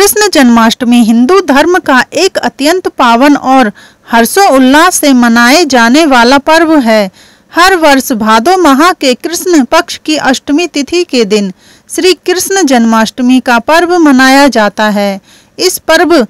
कृष्ण जन्माष्टमी हिंदू धर्म का एक अत्यंत पावन और हर्षोल्लास से मनाए जाने वाला पर्व है। हर वर्ष भादो माह के कृष्ण पक्ष की अष्टमी तिथि के दिन श्री कृष्ण जन्माष्टमी का पर्व मनाया जाता है। इस पर्व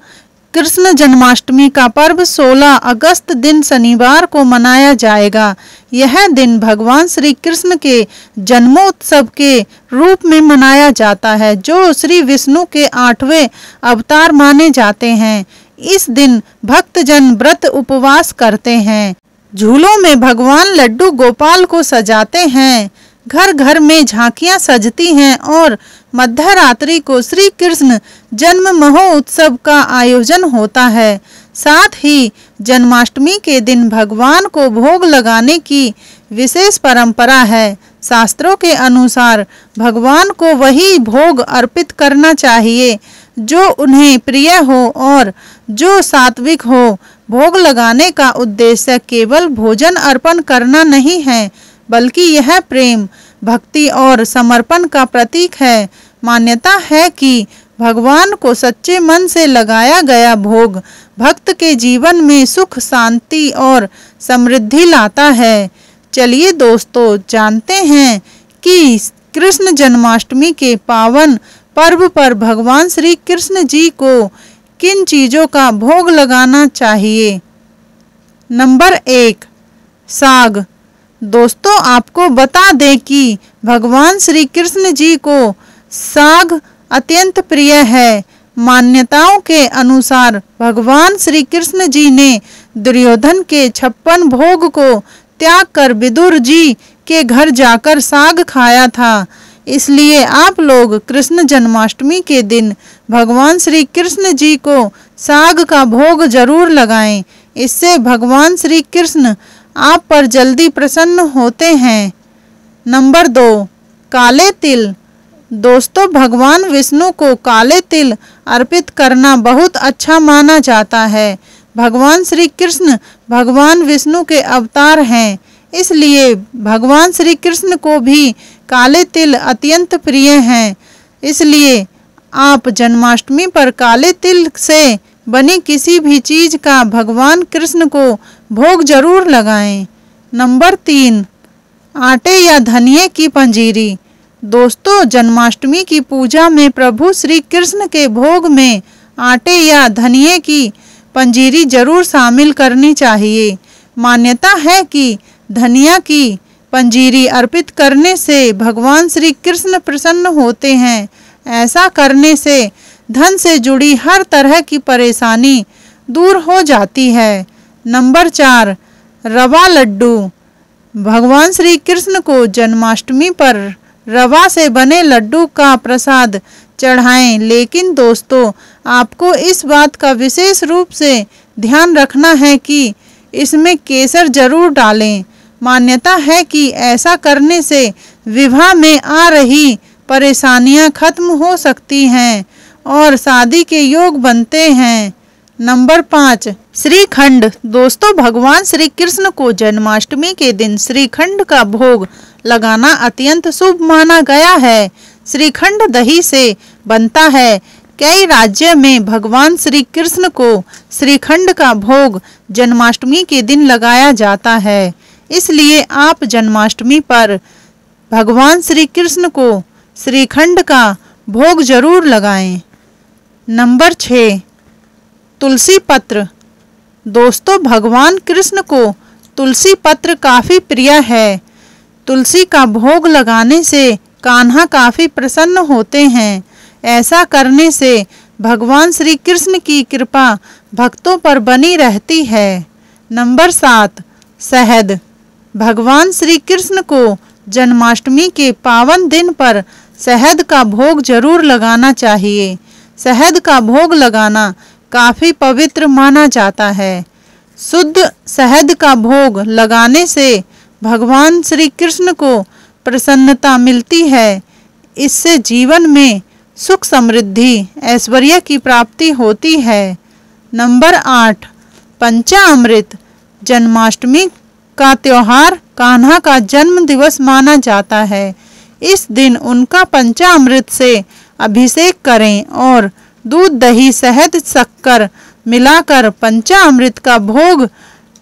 कृष्ण जन्माष्टमी का पर्व 16 अगस्त दिन शनिवार को मनाया जाएगा। यह दिन भगवान श्री कृष्ण के जन्मोत्सव के रूप में मनाया जाता है, जो श्री विष्णु के 8वें अवतार माने जाते हैं। इस दिन भक्तजन व्रत उपवास करते हैं। झूलों में भगवान लड्डू गोपाल को सजाते हैं। घर घर में झांकियां सजती हैं और मध्य रात्रि को श्री कृष्ण जन्म महोत्सव का आयोजन होता है। साथ ही जन्माष्टमी के दिन भगवान को भोग लगाने की विशेष परंपरा है। शास्त्रों के अनुसार भगवान को वही भोग अर्पित करना चाहिए जो उन्हें प्रिय हो और जो सात्विक हो। भोग लगाने का उद्देश्य केवल भोजन अर्पण करना नहीं है, बल्कि यह प्रेम, भक्ति और समर्पण का प्रतीक है। मान्यता है कि भगवान को सच्चे मन से लगाया गया भोग भक्त के जीवन में सुख, शांति और समृद्धि लाता है। चलिए दोस्तों, जानते हैं कि कृष्ण जन्माष्टमी के पावन पर्व पर भगवान श्री कृष्ण जी को किन चीज़ों का भोग लगाना चाहिए। नंबर 1, साग। दोस्तों, आपको बता दें कि भगवान श्री कृष्ण जी को साग अत्यंत प्रिय है। मान्यताओं के अनुसार भगवान श्री कृष्ण जी ने दुर्योधन के 56 भोग को त्याग कर विदुर जी के घर जाकर साग खाया था। इसलिए आप लोग कृष्ण जन्माष्टमी के दिन भगवान श्री कृष्ण जी को साग का भोग जरूर लगाएं। इससे भगवान श्री कृष्ण आप पर जल्दी प्रसन्न होते हैं। नंबर 2, काले तिल। दोस्तों, भगवान विष्णु को काले तिल अर्पित करना बहुत अच्छा माना जाता है। भगवान श्री कृष्ण भगवान विष्णु के अवतार हैं, इसलिए भगवान श्री कृष्ण को भी काले तिल अत्यंत प्रिय हैं। इसलिए आप जन्माष्टमी पर काले तिल से बनी किसी भी चीज का भगवान कृष्ण को भोग जरूर लगाएं। नंबर 3, आटे या धनिये की पंजीरी। दोस्तों, जन्माष्टमी की पूजा में प्रभु श्री कृष्ण के भोग में आटे या धनिये की पंजीरी जरूर शामिल करनी चाहिए। मान्यता है कि धनिया की पंजीरी अर्पित करने से भगवान श्री कृष्ण प्रसन्न होते हैं। ऐसा करने से धन से जुड़ी हर तरह की परेशानी दूर हो जाती है। नंबर 4, रवा लड्डू। भगवान श्री कृष्ण को जन्माष्टमी पर रवा से बने लड्डू का प्रसाद चढ़ाएं। लेकिन दोस्तों, आपको इस बात का विशेष रूप से ध्यान रखना है कि इसमें केसर जरूर डालें। मान्यता है कि ऐसा करने से विवाह में आ रही परेशानियां खत्म हो सकती हैं और शादी के योग बनते हैं। नंबर 5, श्रीखंड। दोस्तों, भगवान श्री कृष्ण को जन्माष्टमी के दिन श्रीखंड का भोग लगाना अत्यंत शुभ माना गया है। श्रीखंड दही से बनता है। कई राज्यों में भगवान श्री कृष्ण को श्रीखंड का भोग जन्माष्टमी के दिन लगाया जाता है। इसलिए आप जन्माष्टमी पर भगवान श्री कृष्ण को श्रीखंड का भोग जरूर लगाएं। नंबर 6, तुलसी पत्र। दोस्तों, भगवान कृष्ण को तुलसी पत्र काफ़ी प्रिय है। तुलसी का भोग लगाने से कान्हा काफ़ी प्रसन्न होते हैं। ऐसा करने से भगवान श्री कृष्ण की कृपा भक्तों पर बनी रहती है। नंबर 7, शहद। भगवान श्री कृष्ण को जन्माष्टमी के पावन दिन पर शहद का भोग जरूर लगाना चाहिए। शहद का भोग लगाना काफ़ी पवित्र माना जाता है। शुद्ध शहद का भोग लगाने से भगवान श्री कृष्ण को प्रसन्नता मिलती है। इससे जीवन में सुख, समृद्धि, ऐश्वर्य की प्राप्ति होती है। नंबर 8, पंचामृत। जन्माष्टमी का त्योहार कान्हा का जन्म दिवस माना जाता है। इस दिन उनका पंचामृत से अभिषेक करें और दूध दही शहद शक्कर मिलाकर पंचामृत का भोग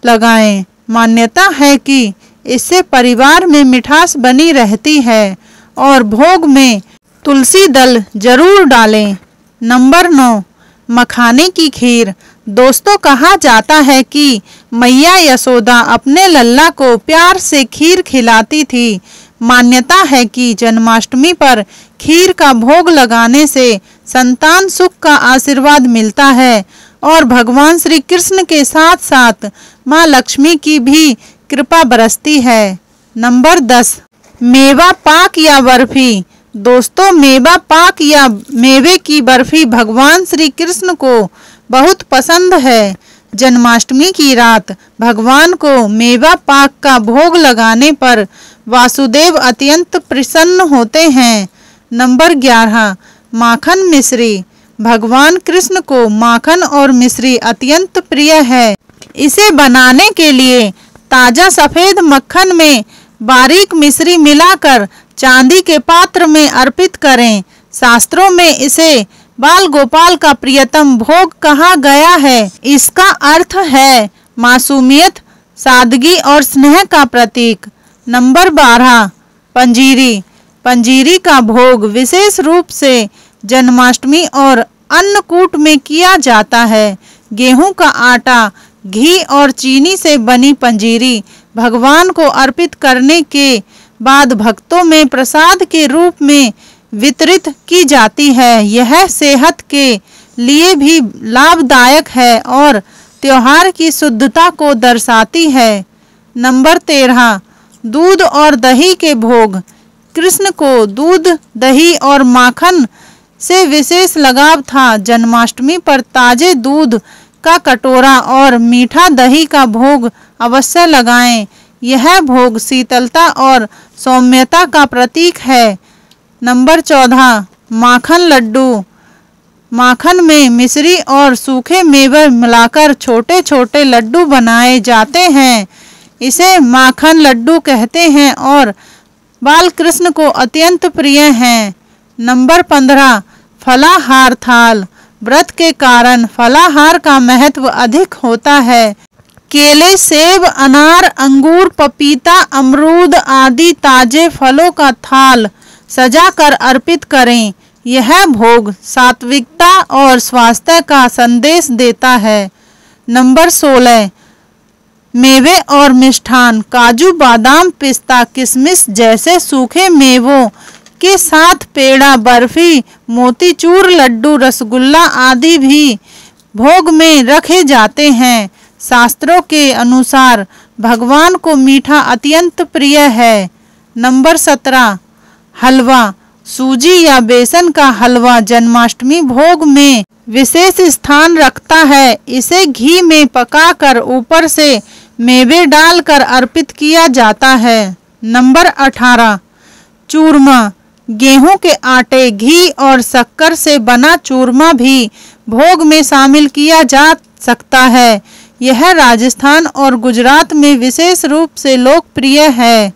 लगाएं। मान्यता है कि इससे परिवार में मिठास बनी रहती है और भोग में तुलसी दल जरूर डालें। नंबर 9, मखाने की खीर। दोस्तों, कहा जाता है कि मैया यशोदा अपने लल्ला को प्यार से खीर खिलाती थी। मान्यता है कि जन्माष्टमी पर खीर का भोग लगाने से संतान सुख का आशीर्वाद मिलता है और भगवान श्री कृष्ण के साथ साथ माँ लक्ष्मी की भी कृपा बरसती है। नंबर 10, मेवा पाक या बर्फी। दोस्तों, मेवा पाक या मेवे की बर्फी भगवान श्री कृष्ण को बहुत पसंद है। जन्माष्टमी की रात भगवान को मेवा पाक का भोग लगाने पर वासुदेव अत्यंत प्रसन्न होते हैं। नंबर 11, माखन मिश्री। भगवान कृष्ण को माखन और मिश्री अत्यंत प्रिय है। इसे बनाने के लिए ताजा सफेद मक्खन में बारीक मिश्री मिलाकर चांदी के पात्र में अर्पित करें। शास्त्रों में इसे बाल गोपाल का प्रियतम भोग कहा गया है। इसका अर्थ है मासूमियत, सादगी और स्नेह का प्रतीक। नंबर 12, पंजीरी। पंजीरी का भोग विशेष रूप से जन्माष्टमी और अन्नकूट में किया जाता है। गेहूं का आटा, घी और चीनी से बनी पंजीरी भगवान को अर्पित करने के बाद भक्तों में प्रसाद के रूप में वितरित की जाती है। यह सेहत के लिए भी लाभदायक है और त्योहार की शुद्धता को दर्शाती है। नंबर 13, दूध और दही के भोग। कृष्ण को दूध, दही और माखन से विशेष लगाव था। जन्माष्टमी पर ताजे दूध का कटोरा और मीठा दही का भोग अवश्य लगाएं। यह भोग शीतलता और सौम्यता का प्रतीक है। नंबर 14, माखन लड्डू। माखन में मिश्री और सूखे मेवे मिलाकर छोटे छोटे लड्डू बनाए जाते हैं। इसे माखन लड्डू कहते हैं और बाल कृष्ण को अत्यंत प्रिय हैं। नंबर 15, फलाहार थाल। व्रत के कारण फलाहार का महत्व अधिक होता है। केले, सेब, अनार, अंगूर, पपीता, अमरूद आदि ताजे फलों का थाल सजाकर अर्पित करें। यह भोग सात्विकता और स्वास्थ्य का संदेश देता है। नंबर 16, मेवे और मिष्ठान। काजू, बादाम, पिस्ता, किशमिश जैसे सूखे मेवों के साथ पेड़ा, बर्फी, मोतीचूर, लड्डू, रसगुल्ला आदि भी भोग में रखे जाते हैं। शास्त्रों के अनुसार भगवान को मीठा अत्यंत प्रिय है। नंबर 17, हलवा। सूजी या बेसन का हलवा जन्माष्टमी भोग में विशेष स्थान रखता है। इसे घी में पकाकर ऊपर से मेवे डालकर अर्पित किया जाता है। नंबर 18, चूरमा। गेहूं के आटे, घी और शक्कर से बना चूरमा भी भोग में शामिल किया जा सकता है। यह राजस्थान और गुजरात में विशेष रूप से लोकप्रिय है।